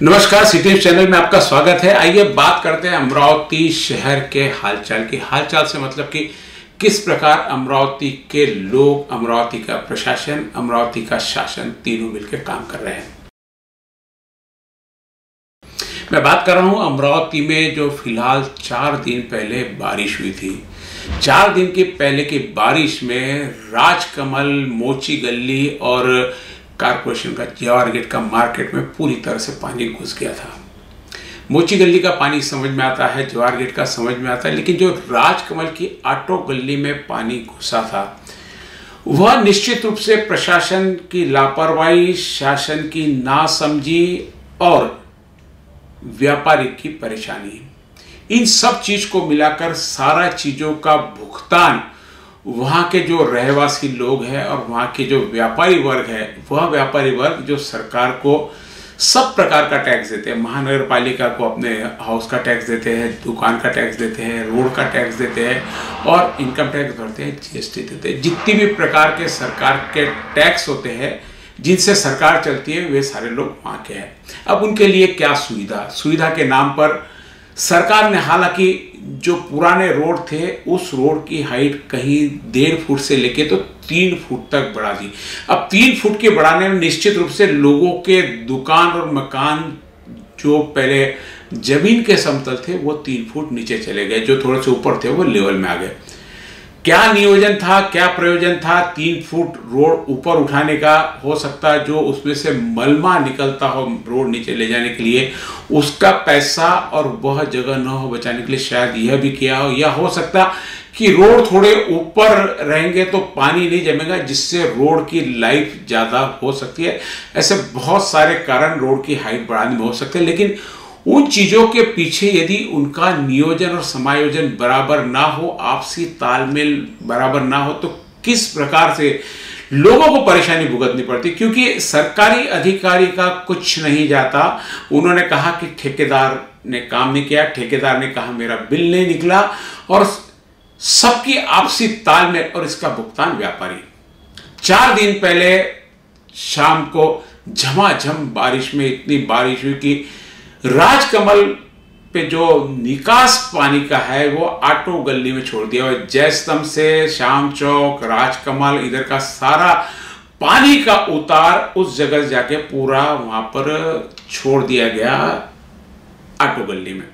नमस्कार, city channel में आपका स्वागत है। आइए बात करते हैं अमरावती शहर के हालचाल की। हालचाल से मतलब कि किस प्रकार अमरावती के लोग, अमरावती का प्रशासन, अमरावती का शासन तीनों मिलकर काम कर रहे हैं। मैं बात कर रहा हूं अमरावती में जो फिलहाल 4 दिन पहले बारिश हुई थी। 4 दिन के पहले की बारिश में राजकमल, मोची गली और कारपोरेशन का जवाहर गेट का मार्केट में पूरी तरह से पानी घुस गया था। मोची गली का पानी समझ में आता है, जवाहर गेट का समझ में आता है, लेकिन जो राजकमल की ऑटो गली में पानी घुसा था वह निश्चित रूप से प्रशासन की लापरवाही, शासन की नासमझी और व्यापारी की परेशानी, इन सब चीज को मिलाकर सारा चीजों का भुगतान वहाँ के जो रहवासी लोग हैं और वहाँ के जो व्यापारी वर्ग है, वह व्यापारी वर्ग जो सरकार को सब प्रकार का टैक्स देते हैं, महानगर पालिका को अपने हाउस का टैक्स देते हैं, दुकान का टैक्स देते हैं, रोड का टैक्स देते हैं और इनकम टैक्स भरते हैं, जीएसटी देते हैं। जितनी भी प्रकार के सरकार के टैक्स होते हैं जिनसे सरकार चलती है, वे सारे लोग वहाँ के हैं। अब उनके लिए क्या सुविधा के नाम पर सरकार ने हालांकि जो पुराने रोड थे उस रोड की हाइट कहीं 1.5 फुट से लेके तो 3 फुट तक बढ़ा दी। अब 3 फुट के बढ़ाने में निश्चित रूप से लोगों के दुकान और मकान जो पहले जमीन के समतल थे वो 3 फुट नीचे चले गए, जो थोड़े से ऊपर थे वो लेवल में आ गए। क्या नियोजन था, क्या प्रयोजन था 3 फुट रोड ऊपर उठाने का? हो सकता है जो उसमें से मलमा निकलता हो रोड नीचे ले जाने के लिए, उसका पैसा और वह जगह न हो बचाने के लिए शायद यह भी किया हो, या हो सकता कि रोड थोड़े ऊपर रहेंगे तो पानी नहीं जमेगा, जिससे रोड की लाइफ ज़्यादा हो सकती है। ऐसे बहुत सारे कारण रोड की हाइट बढ़ाने में हो सकते हैं, लेकिन उन चीजों के पीछे यदि उनका नियोजन और समायोजन बराबर ना हो, आपसी तालमेल बराबर ना हो, तो किस प्रकार से लोगों को परेशानी भुगतनी पड़ती। क्योंकि सरकारी अधिकारी का कुछ नहीं जाता। उन्होंने कहा कि ठेकेदार ने काम नहीं किया, ठेकेदार ने कहा मेरा बिल नहीं निकला, और सबकी आपसी तालमेल और इसका भुगतान व्यापारी। 4 दिन पहले शाम को झमाझम बारिश में इतनी बारिश हुई कि राजकमल पे जो निकास पानी का है वो ऑटो गली में छोड़ दिया, और जयस्तंभ से श्याम चौक, राजकमल, इधर का सारा पानी का उतार उस जगह जाके पूरा वहां पर छोड़ दिया गया ऑटो गली में।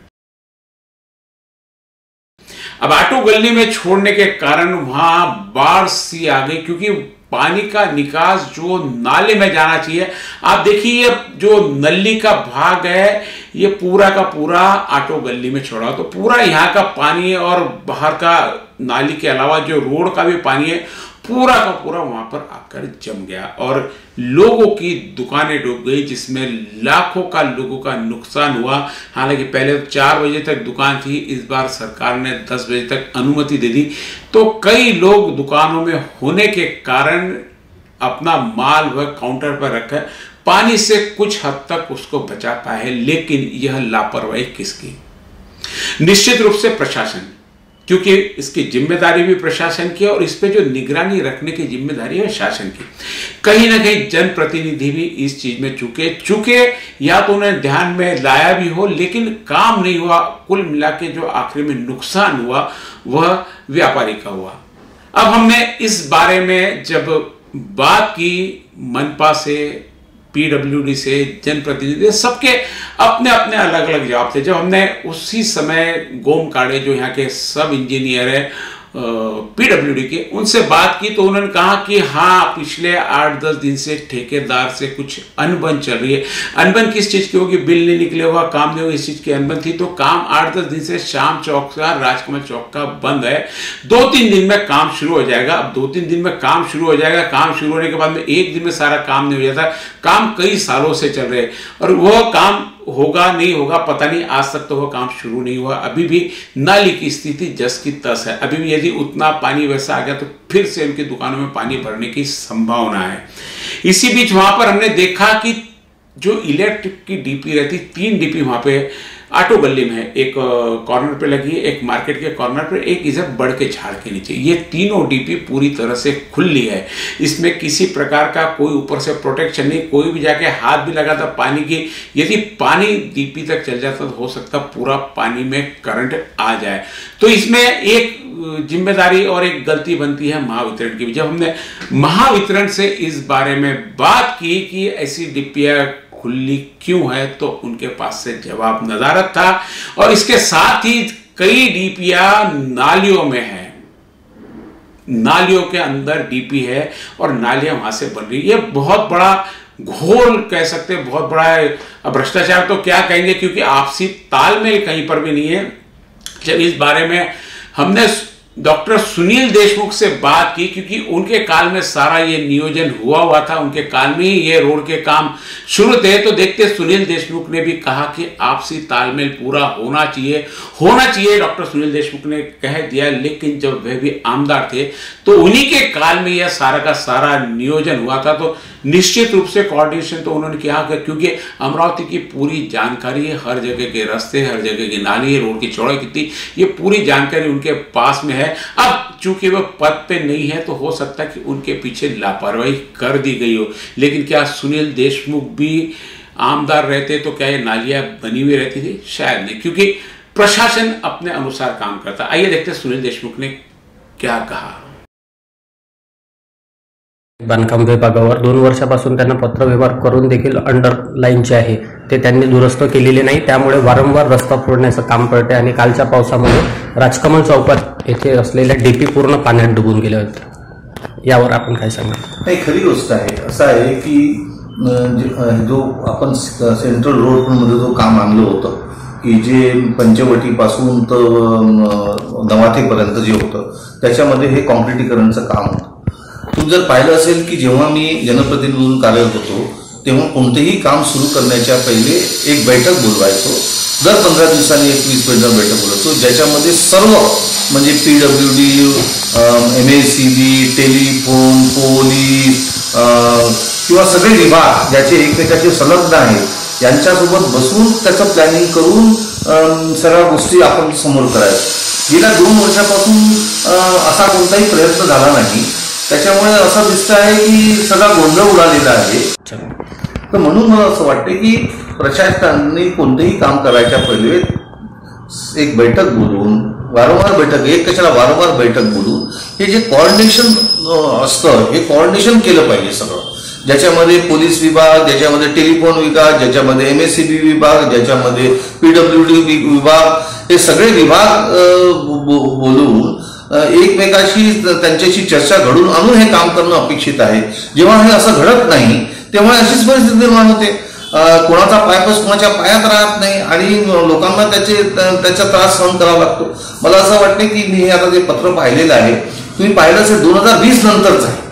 अब ऑटो गली में छोड़ने के कारण वहां बाढ़ सी आ गई, क्योंकि पानी का निकास जो नाले में जाना चाहिए, आप देखिए ये जो नली का भाग है ये पूरा का पूरा ऑटो गली में छोड़ा, तो पूरा यहाँ का पानी और बाहर का नाली के अलावा जो रोड का भी पानी है पूरा का पूरा वहां पर आकर जम गया और लोगों की दुकानें डूब गई, जिसमें लाखों का लोगों का नुकसान हुआ। हालांकि पहले 4 बजे तक दुकान थी, इस बार सरकार ने 10 बजे तक अनुमति दे दी, तो कई लोग दुकानों में होने के कारण अपना माल वह काउंटर पर रखा, पानी से कुछ हद तक उसको बचा पाए। लेकिन यह लापरवाही किसकी? निश्चित रूप से प्रशासन, क्योंकि इसकी जिम्मेदारी भी प्रशासन की है और इस पे जो निगरानी रखने की जिम्मेदारी है शासन की। कहीं ना कहीं जनप्रतिनिधि भी इस चीज में चूके या तो उन्हें ध्यान में लाया भी हो, लेकिन काम नहीं हुआ। कुल मिला के जो आखिर में नुकसान हुआ वह व्यापारी का हुआ। अब हमने इस बारे में जब बात की मनपा से, पीडब्ल्यूडी से, जनप्रतिनिधि, सबके अपने अपने अलग अलग जवाब थे। जब हमने उसी समय गोम काड़े जो यहाँ के सब इंजीनियर है पीडब्ल्यूडी के, उनसे बात की तो उन्होंने कहा कि हाँ, पिछले 8-10 दिन से ठेकेदार से कुछ अनबन चल रही है। अनबन किस चीज की होगी? बिल नहीं निकले होगा, काम नहीं होगा, इस चीज की अनबन थी। तो काम 8-10 दिन से श्याम चौक का, राजकमल चौक का बंद है। 2-3 दिन में काम शुरू हो जाएगा। अब 2-3 दिन में काम शुरू हो जाएगा। काम शुरू होने के बाद में 1 दिन में सारा काम नहीं हो जाता। काम कई सालों से चल रहे और वह काम होगा नहीं होगा पता नहीं। आज तक तो वह काम शुरू नहीं हुआ। अभी भी नाली की स्थिति जस की तस है। अभी भी यदि उतना पानी वैसा आ गया तो फिर से उनकी दुकानों में पानी भरने की संभावना है। इसी बीच वहां पर हमने देखा कि जो इलेक्ट्रिक की डीपी रहती, 3 डीपी वहां पे ऑटो गली में है, एक कॉर्नर पे लगी है, एक मार्केट के कॉर्नर पे, एक इधर बड़ के झाड़ के नीचे। ये तीनों डीपी पूरी तरह से खुली है, इसमें किसी प्रकार का कोई ऊपर से प्रोटेक्शन नहीं, कोई भी जाके हाथ भी लगाता पानी की, यदि पानी डीपी तक चल जाता तो हो सकता पूरा पानी में करंट आ जाए। तो इसमें एक जिम्मेदारी और एक गलती बनती है महावितरण की भी। जब हमने महावितरण से इस बारे में बात की कि ऐसी डिपियां खुली क्यों है, तो उनके पास से जवाब नदारत था। और इसके साथ ही कई डीपियां नालियों में है, नालियों के अंदर डीपी है और नालियां वहां से बन रही है। ये बहुत बड़ा घोल कह सकते हैं, बहुत बड़ा है। अब भ्रष्टाचार तो क्या कहेंगे, क्योंकि आपसी तालमेल कहीं पर भी नहीं है। जब इस बारे में हमने डॉक्टर सुनील देशमुख से बात की, क्योंकि उनके काल में सारा ये नियोजन हुआ था, उनके काल में ही ये रोड के काम शुरू थे, तो देखते सुनील देशमुख ने भी कहा कि आपसी तालमेल पूरा होना चाहिए, डॉक्टर सुनील देशमुख ने कह दिया। लेकिन जब वह भी आमदार थे तो उन्हीं के काल में यह सारा का सारा नियोजन हुआ था। तो निश्चित रूप से कोऑर्डिनेशन तो उन्होंने किया, क्योंकि अमरावती की पूरी जानकारी है, हर जगह के रास्ते, हर जगह की नाली है, रोड की चौड़ाई कितनी, ये पूरी जानकारी उनके पास में है। अब चूंकि वो पद पे नहीं है तो हो सकता है कि उनके पीछे लापरवाही कर दी गई हो, लेकिन क्या सुनील देशमुख भी आमदार रहते तो क्या ये नालियां बनी हुई रहती थी? शायद नहीं, क्योंकि प्रशासन अपने अनुसार काम करता। आइए देखते हैं सुनील देशमुख ने क्या कहा। बांधकाम विभागावर 2 वर्षापासून त्यांना पत्रव्यवहार करून देखील अंडरलाईन जे आहे ते त्यांनी दुरुस्त केलेले नाही, त्यामुळे वारंवार रस्ता फोडण्याचं काम पडते आणि कालच्या पावसामध्ये राजकमल चौकात येथे असलेल्या डीपी पूर्ण पाण्यात डुबून गेले होते। यावर आपण काय सांगाल? नाही, खरी गोष्ट आहे। असं आहे की जो आपण सेंट्रल रोड मध्ये जो काम आणलं होतं, की जे पंचवटीपासून तर नवाठेपर्यंत जे होतं त्याच्यामध्ये हे कॉन्क्रिटीकरणचं काम होतं। तुम्ही जर पाहिलं असेल की जेव्हा मी जनप्रतिनिधी म्हणून कार्यरत होतो तेव्हा कोणतेही काम सुरू करण्याच्या पहिले एक बैठक बोलवायचो, दर 15 दिवसांनी एक 20 मिनिटांची बैठक बोलवतो, ज्याच्यामध्ये सर्व म्हणजे PWD, MACB, टेलिफोन, पोलीस किंवा सगळे विभाग ज्याचे एकमेकाचे संलग्न आहेत यांच्यासोबत बसून त्याचं प्लॅनिंग करून सगळ्या गोष्टी आपण समोर करायचो। गेल्या 2 वर्षापासून असा कोणताही प्रयत्न झाला नाही, त्याच्यामुळे असं दिसतं आहे की सगळा गोंधळ उडालेला आहे। तर म्हणून मला असं वाटतं की प्रशासनाने कोणतेही काम करायच्या पहिले एक बैठक बोलवून, वारंवार बैठक, एक कशाला वारंवार बैठक बोलून हे जे कोऑर्डिनेशन असतं हे कोऑर्डिनेशन केलं पाहिजे सगळं, ज्याच्यामध्ये पोलीस विभाग, ज्याच्यामध्ये टेलिफोन विभाग, ज्याच्यामध्ये MACB विभाग, ज्याच्यामध्ये PWD विभाग, हे सगळे विभाग बोलून एकमेकाशी त्यांच्याशी चर्चा घडून आणून हे काम करणं अपेक्षित आहे। जेव्हा हे असं घडत नाही तेव्हा अशीच परिस्थिती निर्माण होते, कोणाचा पायपस कोणाच्या पायात राहत नाही आणि लोकांना त्याचा त्रास सहन करावा लागतो। मला असं वाटतं की मी हे आता जे पत्र पाहिलेलं आहे, तुम्ही पाहिलं असेल 2020 नंतरच आहे।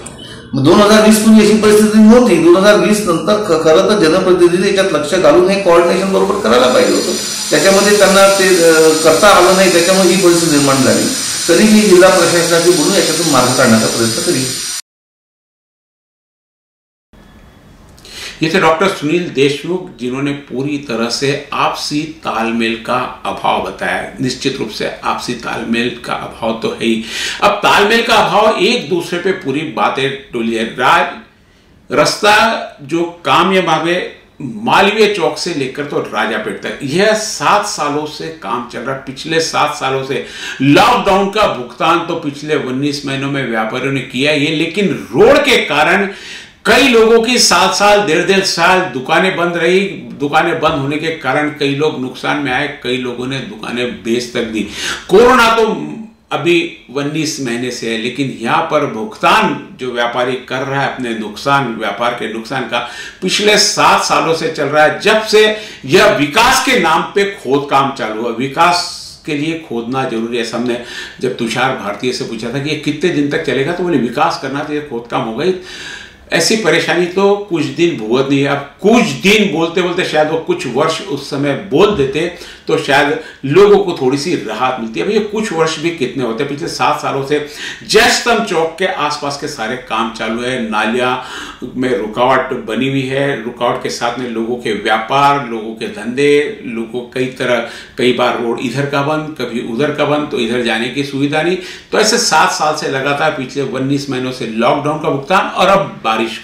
2020 पूर्वी अशी परिस्थिती नव्हती, 2020 नंतर खरं तर जनप्रतिनिधी याच्यात लक्ष घालून हे कोऑर्डिनेशन बरोबर करायला पाहिजे होतं, त्याच्यामध्ये त्यांना ते करता आलं नाही, त्याच्यामुळे ही परिस्थिती निर्माण झाली। तरी मी जिल्हा प्रशासनाशी बोलून याच्यातून मार्ग काढण्याचा प्रयत्न करेन। ये थे डॉक्टर सुनील देशमुख, जिन्होंने पूरी तरह से आपसी तालमेल का अभाव बताया। निश्चित रूप से आपसी तालमेल का अभाव तो है ही। अब तालमेल का अभाव, एक दूसरे पे पूरी बातें टोली है। रास्ता जो कामयाब है मालवीय चौक से लेकर तो राजापेट तक, यह 7 सालों से काम चल रहा है। पिछले 7 सालों से लॉकडाउन का भुगतान तो पिछले 19 महीनों में व्यापारियों ने किया है, लेकिन रोड के कारण कई लोगों की 7 साल 1.5 साल दुकानें बंद रही। दुकानें बंद होने के कारण कई लोग नुकसान में आए, कई लोगों ने दुकानें बेच तक दी। कोरोना तो अभी 19 महीने से है, लेकिन यहाँ पर भुगतान जो व्यापारी कर रहा है अपने नुकसान, व्यापार के नुकसान का, पिछले 7 सालों से चल रहा है। जब से यह विकास के नाम पे खोद काम चालू हुआ, विकास के लिए खोदना जरूरी है। हमने जब तुषार भारतीय से पूछा था कि ये कितने दिन तक चलेगा, तो बोले विकास करना तो ये खोद काम होगा ही। ऐसी परेशानी तो कुछ दिन भुगतनी है। अब कुछ दिन बोलते बोलते शायद वो कुछ वर्ष उस समय बोल देते तो शायद लोगों को थोड़ी सी राहत मिलती है। भैया कुछ वर्ष भी कितने होते हैं, पिछले 7 सालों से जयस्तंभ चौक के आसपास के सारे काम चालू है, नालियां में रुकावट बनी हुई है, रुकावट के साथ में लोगों के व्यापार, लोगों के धंधे, लोगों कई बार रोड इधर का बंद, कभी उधर का बंद, तो इधर जाने की सुविधा नहीं। तो ऐसे 7 साल से लगातार पिछले 19 महीनों से लॉकडाउन का भुगतान और अब बारिश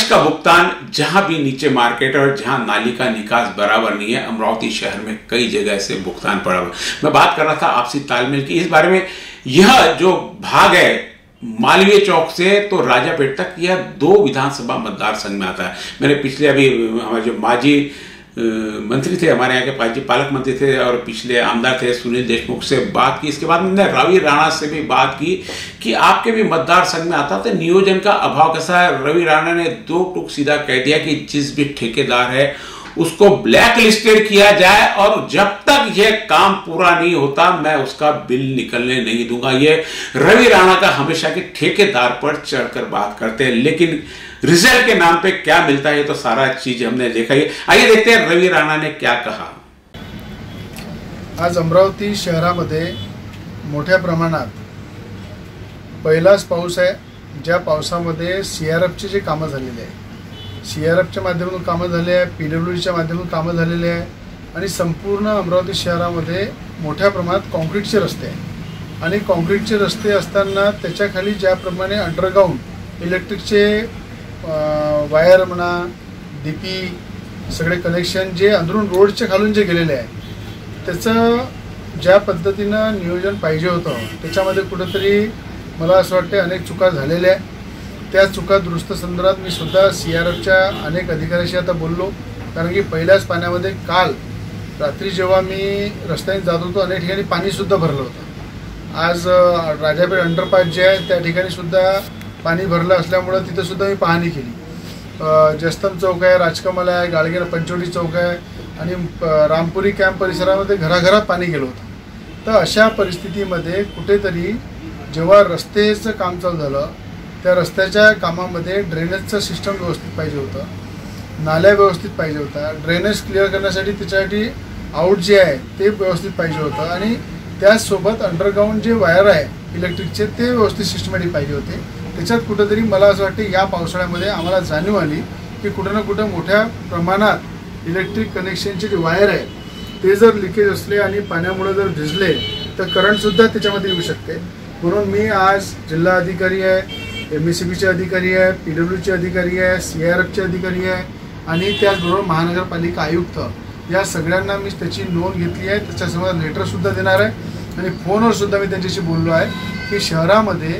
का भुगतान। जहां भी नीचे मार्केट और जहां नाली का निकास बराबर नहीं है, अमरावती शहर में कई जगह से भुगतान पड़ा हुआ। मैं बात कर रहा था आपसी तालमेल की इस बारे में। यह जो भाग है मालवीय चौक से तो राजापेट तक, यह 2 विधानसभा मतदार संघ में आता है। मैंने पिछले अभी हमारे जो माजी मंत्री थे, हमारे यहाँ के पालक मंत्री थे और पिछले आमदार थे सुनील देशमुख से बात की। इसके बाद मैंने रवि राणा से भी बात की कि आपके भी मतदार संघ में आता था, नियोजन का अभाव कैसा है। रवि राणा ने 2 टूक सीधा कह दिया कि जिस भी ठेकेदार है उसको ब्लैक लिस्टेड किया जाए और जब तक यह काम पूरा नहीं होता मैं उसका बिल निकलने नहीं दूंगा। ये रवि राणा का हमेशा के ठेकेदार पर चढ़कर बात करते हैं, लेकिन रिजल्ट के नाम पे क्या मिलता है तो सारा चीज हमने देखा ही। आइए देखते हैं रवि राणा ने क्या कहा। आज अमरावती शहरामध्ये मोठ्या प्रमाणात पहिलाच पाऊस आहे, ज्या पावसामध्ये सीआरएफचे जे कामं झालेले आहे, सीआरएफच्या माध्यमातून कामं झाले आहे, पीडब्ल्यूडीच्या माध्यमातून कामं झालेले आहे आणि संपूर्ण अमरावती शहरामध्ये मोठ्या प्रमाणात कॉन्क्रीटचे रस्ते आहे आणि कॉन्क्रीटचे रस्ते असताना त्याच्याखाली ज्याप्रमाणे अंडरग्राउंड इलेक्ट्रिकचे वायर म्हणा, डीपी सगळे कनेक्शन जे अंदरून रोडच्या खालून जे गेलेले आहे त्याचं ज्या पद्धतीनं नियोजन पाहिजे होतं त्याच्यामध्ये कुठेतरी मला असं वाटतं अनेक चुका झालेल्या आहेत। त्या चुका दुरुस्त संदर्भात मी सुद्धा सीआरएफच्या अनेक अधिकाऱ्यांशी आता बोललो, कारण की पहिल्याच पाण्यामध्ये काल रात्री जेव्हा मी रस्त्याने जात होतो अनेक ठिकाणी पाणीसुद्धा भरलं होतं। आज राजापेठ अंडरपास जे आहे त्या ठिकाणी सुद्धा पाणी भरलं असल्यामुळे तिथे सुद्धा मी पाहणी केली। जयस्तंभ चौक आहे, राजकमल आहे, गाडगे पंचवटी चौक आहे आणि रामपुरी कॅम्प परिसरामध्ये घराघरात पाणी गेलं होतं। तर अशा परिस्थितीमध्ये कुठेतरी जेव्हा रस्त्याचं काम चालू झालं त्या रस्त्याच्या कामामध्ये ड्रेनेजचं सिस्टम व्यवस्थित पाहिजे होतं, नाल्या व्यवस्थित पाहिजे होता, ड्रेनेज क्लिअर करण्यासाठी त्याच्यासाठी आउट जे आहे ते व्यवस्थित पाहिजे होतं आणि त्याचसोबत अंडरग्राउंड जे वायर आहे इलेक्ट्रिकचे ते व्यवस्थित सिस्टमॅटिक पाहिजे होते। त्याच्यात कुठेतरी मला असं वाटतं या पावसाळ्यामध्ये आम्हाला जाणीव आली की कुठं ना कुठं मोठ्या प्रमाणात इलेक्ट्रिक कनेक्शनचे जे वायर आहे ते जर लिकेज असले आणि पाण्यामुळे जर भिजले तर करंटसुद्धा त्याच्यामध्ये येऊ शकते। म्हणून मी आज जिल्हा अधिकारी आहे, एमएससीबीचे अधिकारी आहे, पीडब्ल्यूचे अधिकारी आहे, सीआरएफचे अधिकारी आहे आणि त्याचबरोबर महानगरपालिका आयुक्त या सगळ्यांना मी त्याची नोंद घेतली आहे। त्याच्यासमोर लेटरसुद्धा देणार आहे आणि फोनवर सुद्धा मी त्यांच्याशी बोललो आहे की शहरामध्ये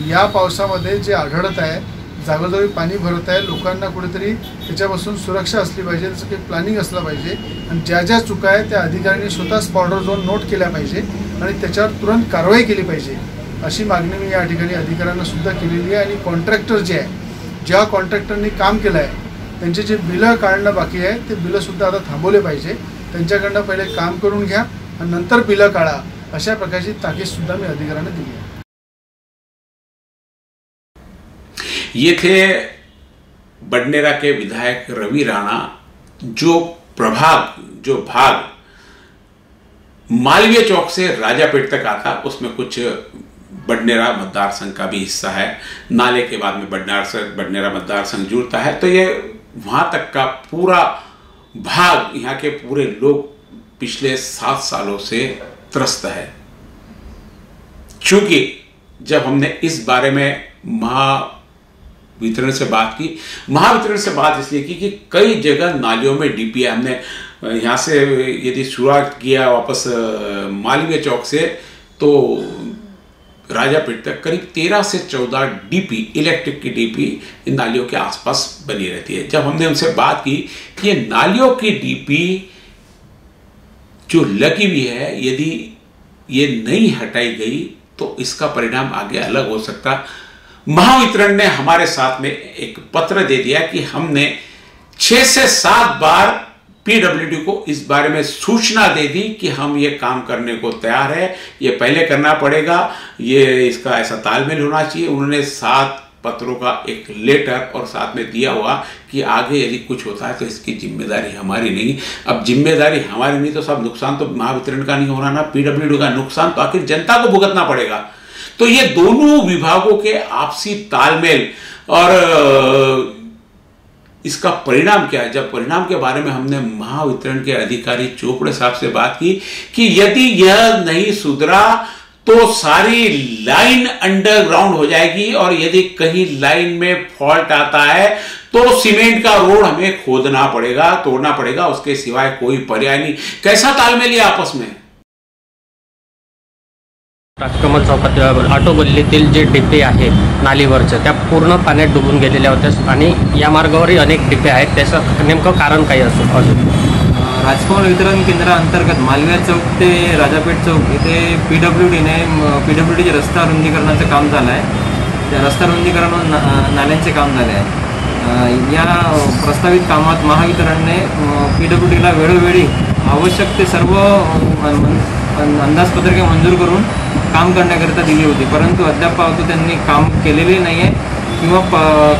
या पावसामध्ये जे आढळत आहे जागोजागी पाणी भरत आहे, लोकांना कुठेतरी त्याच्यापासून सुरक्षा असली पाहिजे, त्याचं काही प्लॅनिंग असलं पाहिजे आणि ज्या ज्या चुका आहेत त्या अधिकाऱ्यांनी स्वतःच बॉर्डर झोन नोट केल्या पाहिजे आणि त्याच्यावर तुरंत कारवाई केली पाहिजे अशी मागणी मी या ठिकाणी अधिकाऱ्यांना सुद्धा केलेली आहे। आणि कॉन्ट्रॅक्टर जे आहे, ज्या कॉन्ट्रॅक्टरनी काम केलं आहे त्यांचे जे बिलं काढणं बाकी आहे ते बिलंसुद्धा आता थांबवले पाहिजे, त्यांच्याकडनं पहिले काम करून घ्या आणि नंतर बिलं काढा, अशा प्रकारची ताकीदसुद्धा मी अधिकाऱ्यांना दिली आहे। ये थे बडनेरा के विधायक रवि राणा। जो भाग मालवीय चौक से राजापेट तक आता उसमें कुछ बडनेरा मतदार संघ का भी हिस्सा है, नाले के बाद में बडनेरा मतदार संघ जुड़ता है, तो ये वहां तक का पूरा भाग यहाँ के पूरे लोग पिछले 7 सालों से त्रस्त है। चूंकि जब हमने इस बारे में महावितरण से बात इसलिए की कि कई जगह नालियों में डीपी है। हमने यहाँ से यदि शुरुआत किया वापस मालवीय चौक से तो राजापेट तक करीब 13 से 14 डीपी, इलेक्ट्रिक की डीपी इन नालियों के आसपास बनी रहती है। जब हमने उनसे बात की कि ये नालियों की डीपी जो लगी हुई है यदि ये नहीं हटाई गई तो इसका परिणाम आगे अलग हो सकता। महावितरण ने हमारे साथ में एक पत्र दे दिया कि हमने 6 से 7 बार पीडब्ल्यूडी को इस बारे में सूचना दे दी कि हम ये काम करने को तैयार है, ये पहले करना पड़ेगा, ये इसका ऐसा तालमेल होना चाहिए। उन्होंने 7 पत्रों का एक लेटर और साथ में दिया हुआ कि आगे यदि कुछ होता है तो इसकी जिम्मेदारी हमारी नहीं। अब जिम्मेदारी हमारी नहीं तो सब नुकसान तो महावितरण का नहीं होना ना, पीडब्ल्यूडी का नुकसान तो आखिर जनता को भुगतना पड़ेगा। तो ये दोनों विभागों के आपसी तालमेल और इसका परिणाम क्या है, जब परिणाम के बारे में हमने महावितरण के अधिकारी चोपड़े साहब से बात की कि यदि यह नहीं सुधरा तो सारी लाइन अंडरग्राउंड हो जाएगी और यदि कहीं लाइन में फॉल्ट आता है तो सीमेंट का रोड हमें खोदना पड़ेगा, तोड़ना पड़ेगा, उसके सिवाय कोई पर्याय नहीं। कैसा तालमेल है आपस में? राजकमल चौकात ऑटो गल्लीतील जे डिपे आहे नालीवरच्या त्या पूर्ण पाण्यात डुबून गेलेल्या होत्या आणि या मार्गावरही अनेक डिपे आहेत, त्याचं नेमकं कारण काय अजून? राजकमल वितरण केंद्राअंतर्गत मालविया चौक ते राजापेठ चौक इथे पीडब्ल्यूडीचे रस्ता रुंदीकरणाचं काम झालं आहे। त्या रस्ता रुंदीकरण नाल्यांचे काम झाले आहे। या प्रस्तावित कामात महावितरणने पीडब्ल्यूडीला वेळोवेळी आवश्यक ते सर्व अंदाजपत्रके मंजूर करून काम करण्याकरिता दिली होती, परंतु अद्याप त्यांनी काम केलेले नाही आहे किंवा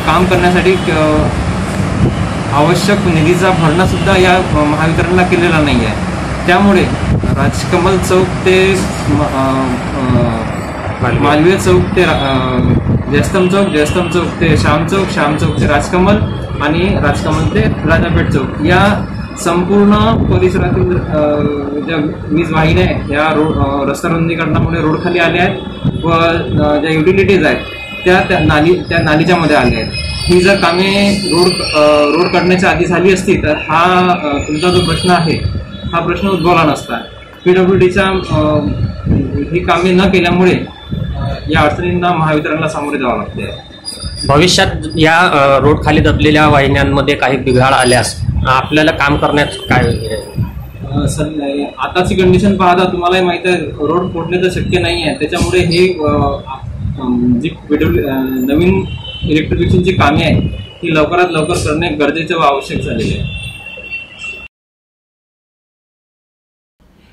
काम करण्यासाठी आवश्यक निधीचा भरणा या महावितरणला केलेला नाही आहे। त्यामुळे राजकमल चौक ते मालवीय चौक ते जयस्तंभ चौक ते श्याम चौक ते राजकमल आणि राजकमल ते राजापेठ चौक या संपूर्ण परिसरातील ज्या वीज वाहिन्या आहेत या रस्ता रुंदीकरणामुळे रोड खाली आले आहेत व ज्या युटिलिटीज आहेत त्या नालीच्या मध्ये आले आहेत। ही जर कामे रोड करण्याच्या आधी झाली असती तर हा तुमचा जो प्रश्न आहे हा प्रश्न उद्भवला नसता। पीडब्ल्यूडीच्या ही कामे न केल्यामुळे या अडचणींना महावितरणला सामोरे जावं लागते। भविष्यात या रोड खाली दबलेल्या वाहिन्यांमध्ये काही बिघाड आल्यास आपल्याला काम करण्यात काय आताची कंडिशन पाहता तुम्हालाही माहिती आहे रोड फोडणे तर शक्य नाही आहे, त्याच्यामुळे हे जी नवीन इलेक्ट्रिफिकेशनची कामे आहेत ही लवकरात लवकर करणे गरजेचे व आवश्यक झालेले आहे।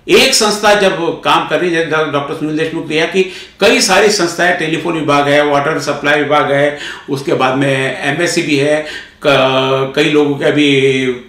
एक संस्था जब काम कर रही है, जैसे डॉक्टर सुनील देशमुख ने कहा कि कई सारी संस्थाएं, टेलीफोन विभाग है, वाटर सप्लाई विभाग है, उसके बाद में एमएससी भी है, कई लोगों के अभी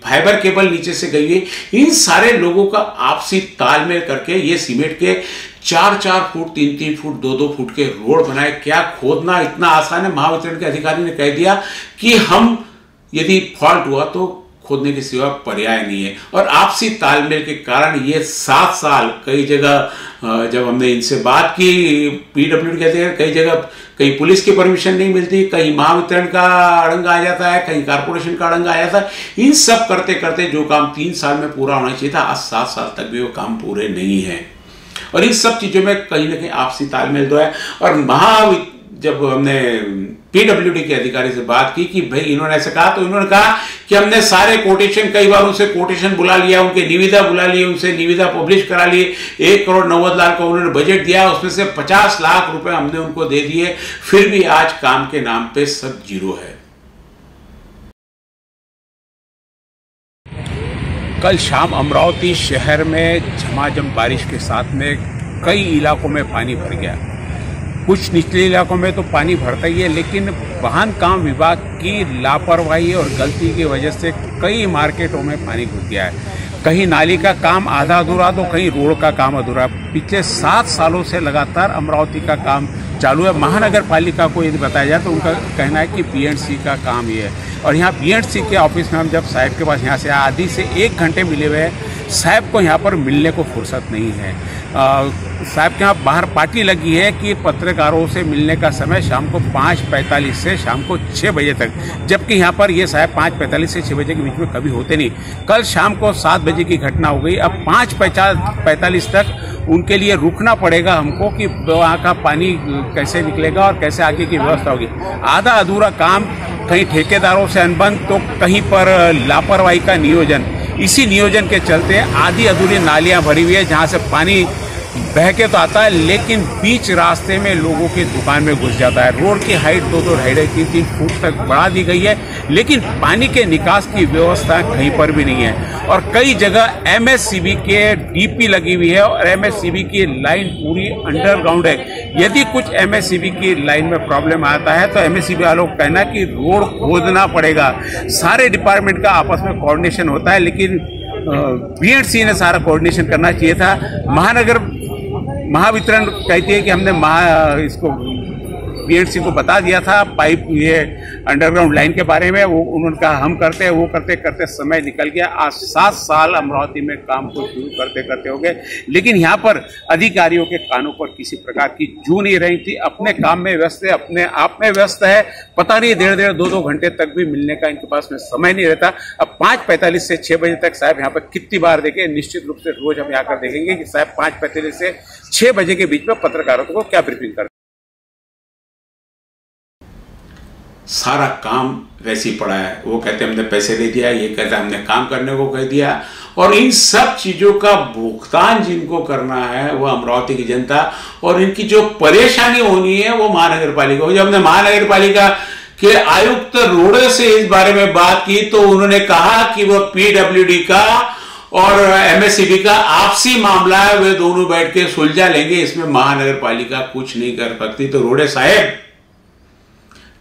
फाइबर केबल नीचे से गई है। इन सारे लोगों का आपसी तालमेल करके ये सीमेंट के 4-4 फुट 3-3 फुट 2-2 फुट के रोड बनाए। क्या खोदना इतना आसान है? महावितरण के अधिकारी ने कह दिया कि हम यदि फॉल्ट हुआ तो खोदने के सिवा पर्याय नहीं है। और आपसी तालमेल के कारण ये 7 साल कई जगह जब हमने इनसे बात की, पीडब्ल्यूडी कहते हैं कई जगह कहीं पुलिस की परमिशन नहीं मिलती, कहीं महावितरण का अड़ंगा आ जाता है, कहीं कारपोरेशन का अड़ंगा आ जाता है। इन सब करते करते जो काम 3 साल में पूरा होना चाहिए था, आज 7 साल तक भी वो काम पूरे नहीं है। और इन सब चीजों में कहीं ना कहीं आपसी तालमेल तो है। और जब हमने पीडब्ल्यूडी के अधिकारी से बात की कि भाई इन्होंने ऐसे कहा, तो इन्होंने कहा कि हमने सारे कोटेशन, कई बार उनसे कोटेशन बुला लिया, उनके निविदा बुला लिए, उनसे निविदा पब्लिश करा लिए। 1,90,00,000 का उन्होंने बजट दिया, उसमें से 50 लाख रुपए हमने उनको दे दिए, फिर भी आज काम के नाम पे सब जीरो है। कल शाम अमरावती शहर में झमाझम बारिश के साथ में कई इलाकों में पानी भर गया। कुछ निचले इलाकों में तो पानी भरता ही है, लेकिन वाहन काम विभाग की लापरवाही और गलती की वजह से कई मार्केटों में पानी घुस गया है। कहीं नाली का काम आधा अधूरा तो कहीं रोड का काम अधूरा। पिछले 7 सालों से लगातार अमरावती का काम चालू है। महानगर पालिका को यदि बताया जाए तो उनका कहना है कि पीएनसी का काम ये है। और यहाँ पीएनसी के ऑफिस में हम जब साहब के पास यहाँ से आधी से 1 घंटे मिले हुए हैं, साहब को यहाँ पर मिलने को फुर्सत नहीं है। साहब के यहाँ बाहर पार्टी लगी है कि पत्रकारों से मिलने का समय शाम को 5:45 से शाम को 6 बजे तक, जबकि यहाँ पर ये साहब 5:45 से 6 बजे के बीच में कभी होते नहीं। कल शाम को 7 बजे की घटना हो गई। अब 5:45 तक उनके लिए रुकना पड़ेगा हमको कि वहाँ का पानी कैसे निकलेगा और कैसे आगे की व्यवस्था होगी। आधा अधूरा काम, कहीं ठेकेदारों से अनबन तो कहीं पर लापरवाही का नियोजन। इसी नियोजन के चलते आधी अधूरी नालियां भरी हुई है, जहां से पानी बह के तो आता है, लेकिन बीच रास्ते में लोगों की दुकान में घुस जाता है। रोड की हाइट 2-2, 2.5, 3-3 फुट तक बढ़ा दी गई है, लेकिन पानी के निकास की व्यवस्था कहीं पर भी नहीं है। और कई जगह एमएससीबी के डीपी लगी हुई है और एमएससीबी की लाइन पूरी अंडरग्राउंड है। यदि कुछ एमएससीबी की लाइन में प्रॉब्लम आता है तो एमएससीबी वालों का कहना कि रोड खोदना पड़ेगा। सारे डिपार्टमेंट का आपस में कोऑर्डिनेशन होता है, लेकिन बीएंडसी ने सारा कोऑर्डिनेशन करना चाहिए था। महावितरण कहती है कि हमने इसको बीएंडसी को बता दिया था पाइप ये अंडरग्राउंड लाइन के बारे में, वो उन्होंने कहा हम करते हैं, वो करते करते समय निकल गया। आज 7 साल अमरावती में काम को शुरू करते करते हो गए, लेकिन यहाँ पर अधिकारियों के कानों पर किसी प्रकार की जू नहीं रही थी। अपने काम में व्यस्त है, अपने आप में व्यस्त है, पता नहीं 1.5-1.5, 2-2 घंटे तक भी मिलने का इनके पास में समय नहीं रहता। अब 5:45 से 6 बजे तक साहब यहाँ पर कितनी बार देखे, निश्चित रूप से रोज हम यहाँ कर देखेंगे कि साहब 5:45 से 6 बजे के बीच में पत्रकारों को क्या ब्रीफिंग कर। सारा काम वैसे ही पड़ा है। वो कहते हैं हमने पैसे दे दिया, ये कहते हैं हमने काम करने को कह दिया, और इन सब चीजों का भुगतान जिनको करना है वो अमरावती की जनता, और इनकी जो परेशानी होनी है वो महानगर पालिका। जब हमने महानगर पालिका के आयुक्त रोड़े से इस बारे में बात की तो उन्होंने कहा कि वो पीडब्ल्यूडी का और एमएससीबी का आपसी मामला है, वे दोनों बैठ के सुलझा लेंगे, इसमें महानगर पालिका कुछ नहीं कर सकती। तो रोड़े साहेब,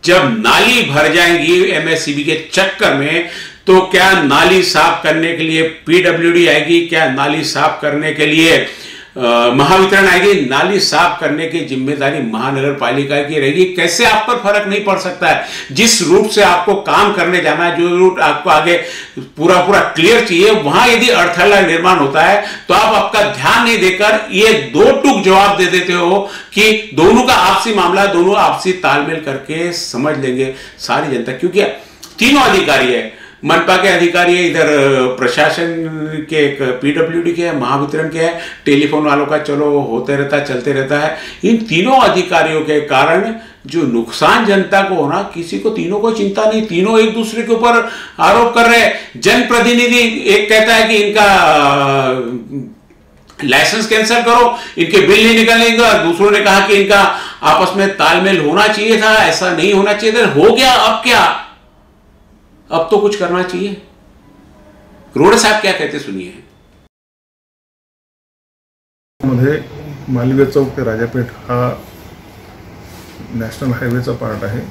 जब नाली भर जाएंगी एमएससीबी के चक्कर में, तो क्या नाली साफ करने के लिए पीडब्ल्यूडी आएगी? क्या नाली साफ करने के लिए महावितरण आएगी? नाली साफ करने की जिम्मेदारी महानगर पालिका की रहेगी। कैसे आप पर फर्क नहीं पड़ सकता है? जिस रूट से आपको काम करने जाना है, जो रूट आपको आगे पूरा क्लियर चाहिए, वहां यदि अड़थला निर्माण होता है तो आप आपका ध्यान नहीं देकर ये 2 टूक जवाब दे देते हो कि दोनों का आपसी मामला, दोनों आपसी तालमेल करके समझ लेंगे सारी जनता। क्योंकि तीनों अधिकारी है, मनपा के अधिकारी है, इधर प्रशासन के, पीडब्ल्यूडी के है, महावितरण के है, टेलीफोन वालों का चलो होते रहता है, चलते रहता है। इन तीनों अधिकारियों के कारण जो नुकसान जनता को होना, किसी को, तीनों को चिंता नहीं। तीनों एक दूसरे के ऊपर आरोप कर रहे हैं। जनप्रतिनिधि एक कहता है कि इनका लाइसेंस कैंसिल करो, इनके बिल नहीं निकलेंगे, और दूसरों ने कहा कि इनका आपस में तालमेल होना चाहिए था, ऐसा नहीं होना चाहिए था। हो गया, अब क्या? अब तो कुछ करना चाहिए। रोड़े साहब क्या कहते सुनिए। मध्ये मालवीय चौक ते राजापेठ हा नॅशनल हायवेचा पार्ट आहे।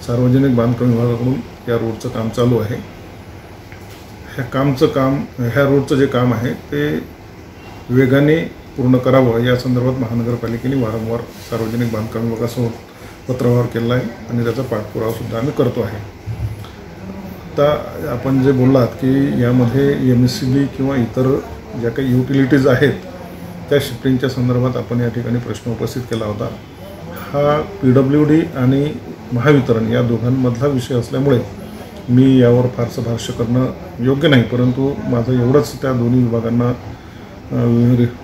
सार्वजनिक बांधकाम विभागाकडून या रोडचं काम चालू आहे। ह्या रोडचं जे काम आहे ते वेगाने पूर्ण करावं या संदर्भात महानगरपालिकेने वारंवार सार्वजनिक बांधकाम विभागासमोर पत्रव्यवहार केला आहे आणि त्याचा पाठपुरावा सुद्धा आम्ही करतो आहे। आता आपण जे बोललात की यामध्ये एमएससीबी किंवा इतर ज्या काही युटिलिटीज आहेत त्या शिफ्टिंगच्या संदर्भात आपण या ठिकाणी प्रश्न उपस्थित केला होता। हा पीडब्ल्यूडी आणि महावितरण या दोघांमधला विषय असल्यामुळे मी यावर फारसं भाष्य करणं योग्य नाही, परंतु माझं एवढंच त्या दोन्ही विभागांना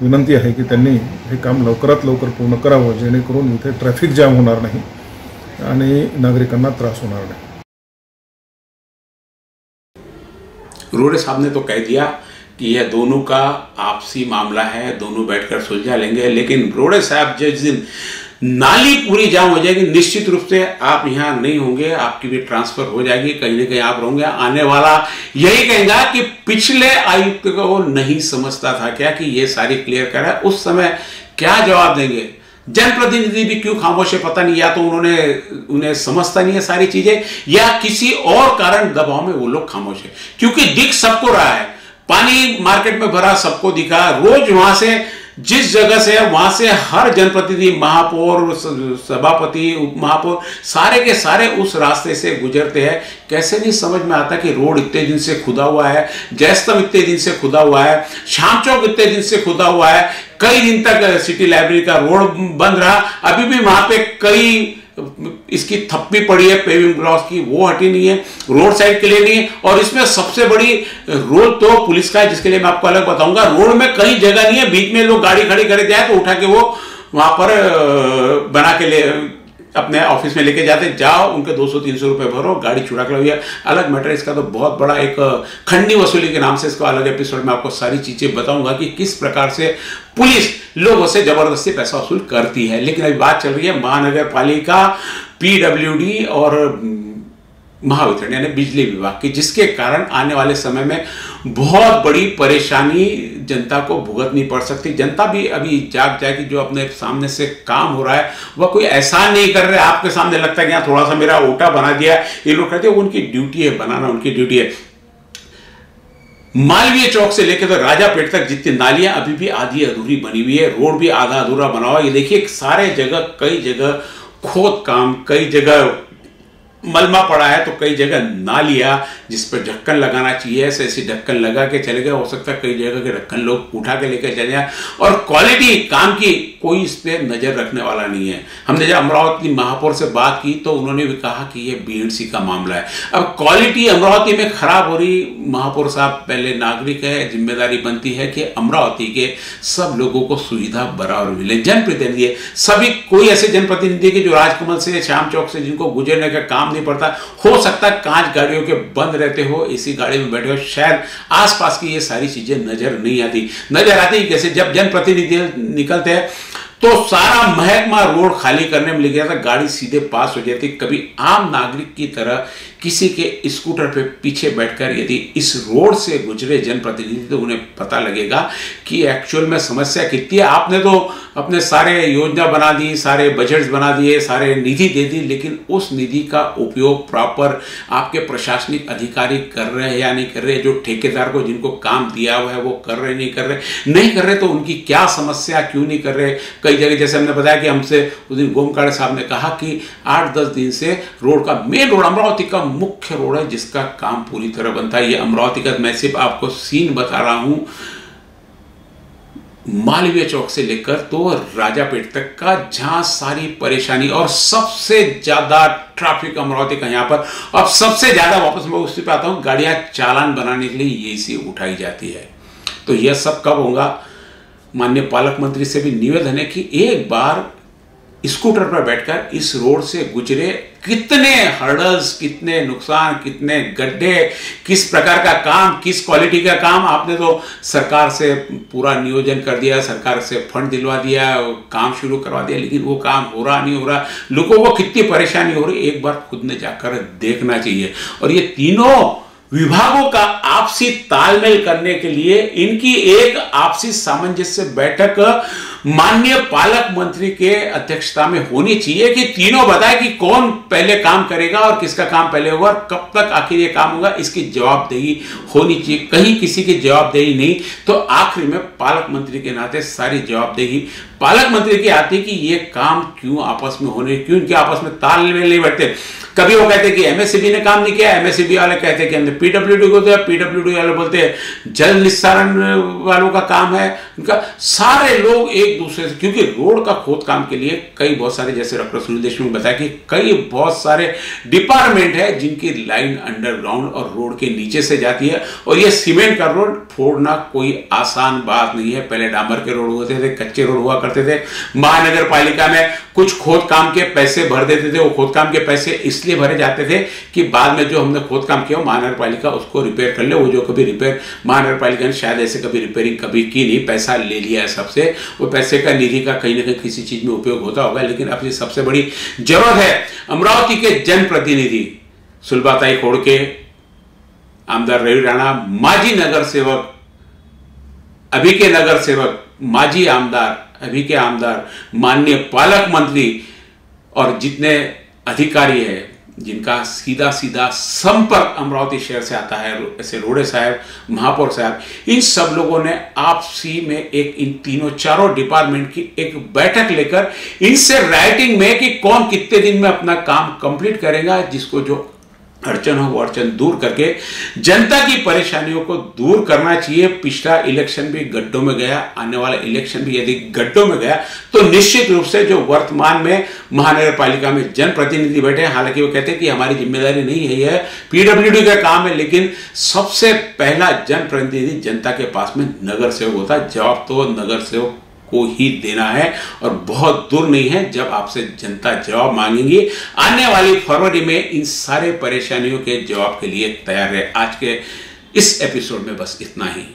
विनंती आहे की त्यांनी हे काम लवकरात लवकर पूर्ण करावं, जेणेकरून इथे ट्रॅफिक जाम होणार नाही आणि नागरिकांना त्रास होणार नाही। रोड़े साहब ने तो कह दिया कि यह दोनों का आपसी मामला है, दोनों बैठकर सुलझा लेंगे, लेकिन रोड़े साहब जिस दिन नाली पूरी जाम हो जाएगी, निश्चित रूप से आप यहाँ नहीं होंगे, आपकी भी ट्रांसफर हो जाएगी, कहीं ना कहीं आप रहोगे। आने वाला यही कहेगा कि पिछले आयुक्त को नहीं समझता था क्या कि ये सारी क्लियर कर है। उस समय क्या जवाब देंगे? जनप्रतिनिधि भी क्यों खामोश है पता नहीं, या तो उन्हें समझता नहीं है सारी चीजें, या किसी और कारण दबाव में वो लोग खामोश है। क्योंकि दिख सबको रहा है, पानी मार्केट में भरा सबको दिखा, रोज वहां से जिस जगह से है वहां से हर जनप्रतिनिधि, महापौर, सभापति, उप महापौर, सारे के सारे उस रास्ते से गुजरते हैं। कैसे नहीं समझ में आता कि रोड इतने दिन से खुदा हुआ है, जयस्तंभ इतने दिन से खुदा हुआ है, श्याम चौक इतने दिन से खुदा हुआ है, कई दिन तक सिटी लाइब्रेरी का रोड बंद रहा, अभी भी वहां पे कई इसकी थप्पी पड़ी है पेविंग ब्लॉक्स की, वो हटी नहीं है, रोड साइड के लिए नहीं है। और इसमें सबसे बड़ी रोल तो पुलिस का है, जिसके लिए मैं आपको अलग बताऊंगा। रोड में कहीं जगह नहीं है, बीच में लोग गाड़ी खड़ी करे जाए तो उठा के वो वहां पर बना के ले अपने ऑफिस में लेके जाते, जाओ उनके 200-300 रुपए भरो, गाड़ी छुड़ा के लो। अलग मैटर, इसका तो बहुत बड़ा एक खंडी वसूली के नाम से इसको अलग एपिसोड में आपको सारी चीजें बताऊंगा कि किस प्रकार से पुलिस लोगों से जबरदस्ती पैसा वसूल करती है। लेकिन अभी बात चल रही है महानगर पालिका, पीडब्ल्यूडी और महावितरण यानी बिजली विभाग की, जिसके कारण आने वाले समय में बहुत बड़ी परेशानी जनता को भुगतनी पड़ सकती। जनता भी अभी जाग जाएगी, जो अपने सामने से काम हो रहा है वह कोई एहसान नहीं कर रहे। आपके सामने लगता है कि यहाँ थोड़ा सा मेरा ओटा बना दिया, ये लोग कहते हैं उनकी ड्यूटी है, बनाना उनकी ड्यूटी है। मालवीय चौक से लेकर तो राजापेट तक जितनी नालियां अभी भी आधी अधूरी बनी हुई है, रोड भी आधा अधूरा बना हुआ है। ये देखिए सारे जगह, कई जगह खोद काम, कई जगह मलमा पड़ा है, तो कई जगह नालियां जिस पर ढक्कन लगाना चाहिए ऐसे ढक्कन लगा के चले गए। हो सकता है कई जगह के ढक्कन लोग उठा के लेकर चले जाए, और क्वालिटी काम की कोई इस पर नजर रखने वाला नहीं है। हमने जब अमरावती महापौर से बात की तो उन्होंने भी कहा कि यह बीएनसी का मामला है। अब क्वालिटी अमरावती में खराब हो रही, महापौर साहब पहले नागरिक है, जिम्मेदारी बनती है कि अमरावती के सब लोगों को सुविधा बराबर मिले। जनप्रतिनिधि सभी, कोई ऐसे जनप्रतिनिधि के जो राजकमल से, श्याम चौक से, जिनको गुजरने का काम नहीं पड़ता, हो सकता है कांच गाड़ियों के बंद रहते हो, इसी गाड़ी में बैठे हो, शायद आसपास की ये सारी चीजें नजर नहीं आती। नजर आती कैसे, जब जनप्रतिनिधि निकलते हैं तो सारा महकमा रोड खाली करने में लग जाता, गाड़ी सीधे पास हो जाती। कभी आम नागरिक की तरह किसी के स्कूटर पे पीछे बैठकर यदि इस रोड से गुजरे जनप्रतिनिधि तो उन्हें पता लगेगा कि एक्चुअल में समस्या कितनी है। आपने तो अपने सारे योजना बना दी, सारे बजट्स बना दिए, सारे निधि दे दी, लेकिन उस निधि का उपयोग प्रॉपर आपके प्रशासनिक अधिकारी कर रहे हैं या नहीं कर रहे, जो ठेकेदार को जिनको काम दिया हुआ है वो कर रहे नहीं कर रहे तो उनकी क्या समस्या, क्यों नहीं कर रहे। कई जगह जैसे हमने बताया कि हमसे उस दिन गोमकाड़े साहब ने कहा कि 8-10 दिन से रोड का, मेन रोड अमरावती का मुख्य रोड है जिसका काम पूरी तरह बनता है। ये अमरावती का, मैं सिर्फ आपको सीन बता रहा हूं, मालवीय चौक से लेकर तो राजापेट तक का, जहां सारी परेशानी और सबसे ज्यादा ट्रैफिक अमरावती का यहां पर। अब सबसे ज्यादा, वापस मैं उसी पे आता हूं, गाड़ियां चालान बनाने के लिए ये से उठाई जाती है। तो यह सब कब होगा? माननीय पालक मंत्री से भी निवेदन है कि एक बार स्कूटर पर बैठकर इस रोड से गुजरे, कितने हर्डल्स, कितने नुकसान, कितने गड्ढे, किस प्रकार का काम, किस क्वालिटी का काम। आपने तो सरकार से पूरा नियोजन कर दिया, सरकार से फंड दिलवा दिया, काम शुरू करवा दिया, लेकिन वो काम हो रहा नहीं हो रहा, लोगों को कितनी परेशानी हो रही, एक बार खुद ने जाकर देखना चाहिए। और ये तीनों विभागों का आपसी तालमेल करने के लिए इनकी एक आपसी सामंजस्य बैठक माननीय पालक मंत्री के अध्यक्षता में होनी चाहिए कि तीनों बताए कि कौन पहले काम करेगा और किसका काम पहले होगा और कब तक आखिर ये काम होगा, इसकी जवाबदेही होनी चाहिए। कहीं किसी की जवाबदेही नहीं तो आखिर में पालक मंत्री के नाते सारी जवाबदेही पालक मंत्री की आती कि ये काम क्यों आपस में होने, क्यों इनके आपस में तालमेल नहीं बैठते। कभी वो कहते कि एमएससीबी ने काम नहीं किया, एमएससीबी वाले कहते कि हमने पीडब्ल्यूडी को दिया, पीडब्ल्यूडी वाले बोलते जल निस्तारण वालों का काम है उनका। सारे लोग एक दूसरे से, क्योंकि रोड का खोद काम के लिए कई बहुत सारे, जैसे डॉक्टर सुनील देशमुख ने बताया कि कई बहुत सारे डिपार्टमेंट है जिनकी लाइन अंडरग्राउंड और रोड के नीचे से जाती है। और ये सीमेंट का रोड फोड़ना कोई आसान बात नहीं है। पहले डामर के रोड होते थे, कच्चे रोड हुआ करते थे। महानगर पालिका में कुछ खोद काम के पैसे भर देते थे, वो खोद काम के पैसे इसलिए भरे जाते थे कि बाद में जो हमने खोद काम किया महानगर पालिका उसको रिपेयर कर ले। वो जो कभी रिपेयर, महानगर पालिका ने शायद ऐसे कभी रिपेयरिंग कभी की नहीं, पैसा ले लिया है सबसे। वो पैसे का, निधि का कहीं ना कहीं किसी चीज में उपयोग होता होगा। लेकिन अपनी सबसे बड़ी जरूरत है अमरावती के जनप्रतिनिधि सुलभाताई खोड़के, आमदार रवि राणा, माजी नगर सेवक, अभी के नगर सेवक, माजी आमदार, अभी के आमदार, माननीय पालक मंत्री और जितने अधिकारी है जिनका सीधा सीधा संपर्क अमरावती शहर से आता है, ऐसे रोड़े साहब, महापौर साहब, इन सब लोगों ने आपसी में एक, इन तीनों चारों डिपार्टमेंट की एक बैठक लेकर इनसे राइटिंग में कि कौन कितने दिन में अपना काम कंप्लीट करेगा, जिसको जो अड़चन हो वो अड़चन दूर करके जनता की परेशानियों को दूर करना चाहिए। पिछला इलेक्शन भी गड्ढों में गया, आने वाला इलेक्शन भी यदि गड्ढों में गया तो निश्चित रूप से जो वर्तमान में महानगर पालिका में जनप्रतिनिधि बैठे हैं, हालांकि वो कहते हैं कि हमारी जिम्मेदारी नहीं है, यह पीडब्ल्यूडी का काम है, लेकिन सबसे पहला जनप्रतिनिधि जनता के पास में नगर सेवक होता है। जवाब तो नगर सेवक आपको ही देना है और बहुत दूर नहीं है जब आपसे जनता जवाब मांगेंगी। आने वाली फरवरी में इन सारे परेशानियों के जवाब के लिए तैयार है। आज के इस एपिसोड में बस इतना ही।